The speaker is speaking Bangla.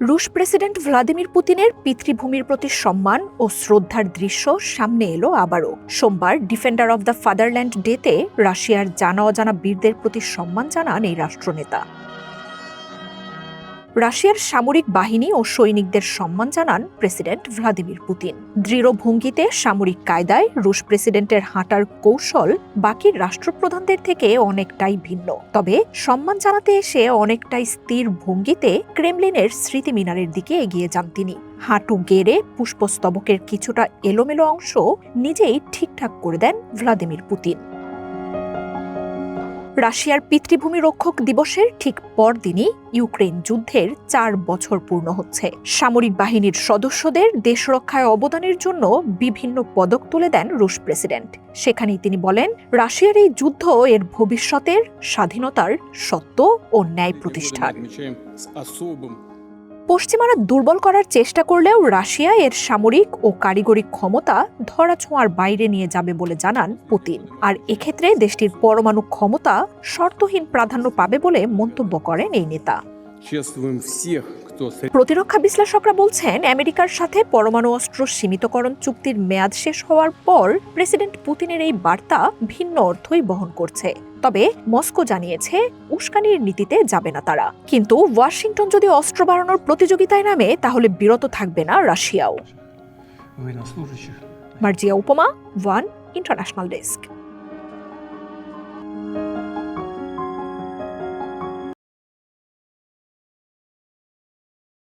রুশ প্রেসিডেন্ট ভ্লাদিমির পুতিনের পিতৃভূমির প্রতি সম্মান ও শ্রদ্ধার দৃশ্য সামনে এলো আবারও। সোমবার ডিফেন্ডার অব দ্য ফাদারল্যান্ড ডেতে রাশিয়ার জানা অজানা বীরদের প্রতি সম্মান জানান এই রাষ্ট্রনেতা। রাশিয়ার সামরিক বাহিনী ও সৈনিকদের সম্মান জানান প্রেসিডেন্ট ভ্লাদিমির পুতিন। দৃঢ় ভঙ্গিতে সামরিক কায়দায় রুশ প্রেসিডেন্টের হাঁটার কৌশল বাকি রাষ্ট্রপ্রধানদের থেকে অনেকটাই ভিন্ন। তবে সম্মান জানাতে এসে অনেকটাই স্থির ভঙ্গিতে ক্রেমলিনের স্মৃতি মিনারের দিকে এগিয়ে যান তিনি। হাঁটু গেড়ে পুষ্পস্তবকের কিছুটা এলোমেলো অংশ নিজেই ঠিকঠাক করে দেন ভ্লাদিমির পুতিন। রাশিয়ার পিতৃভূমি রক্ষক দিবসের ঠিক পরদিনই ইউক্রেন যুদ্ধের 4 বছর পূর্ণ হচ্ছে। সামরিক বাহিনীর সদস্যদের দেশ রক্ষায় অবদানের জন্য বিভিন্ন পদক তুলে দেন রুশ প্রেসিডেন্ট। সেখানেই তিনি বলেন, রাশিয়ার এই যুদ্ধ এর ভবিষ্যতের স্বাধীনতার, সত্য ও ন্যায় প্রতিষ্ঠার। পশ্চিমারা দুর্বল করার চেষ্টা করলেও রাশিয়া এর সামরিক ও কারিগরি ক্ষমতা ধরাছোঁয়ার বাইরে নিয়ে যাবে বলে জানান পুতিন। আর এক্ষেত্রে দেশটির পরমাণু ক্ষমতা শর্তহীন প্রাধান্য পাবে বলে মন্তব্য করেন এই নেতা। প্রতিরক্ষা বিশ্লেষকরা বলছেন, আমেরিকার সাথে পরমাণু অস্ত্র সীমিতকরণ চুক্তির মেয়াদ শেষ হওয়ার পর প্রেসিডেন্ট পুতিনের এই বার্তা ভিন্ন অর্থই বহন করছে। তবে মস্কো জানিয়েছে উস্কানির নীতিতে যাবে না তারা। কিন্তু ওয়াশিংটন যদি অস্ত্র বাড়ানোর প্রতিযোগিতায় নামে, তাহলে বিরত থাকবে না রাশিয়াও। মার্জিয়া উপমা, ওয়ান ইন্টারন্যাশনাল ডেস্ক।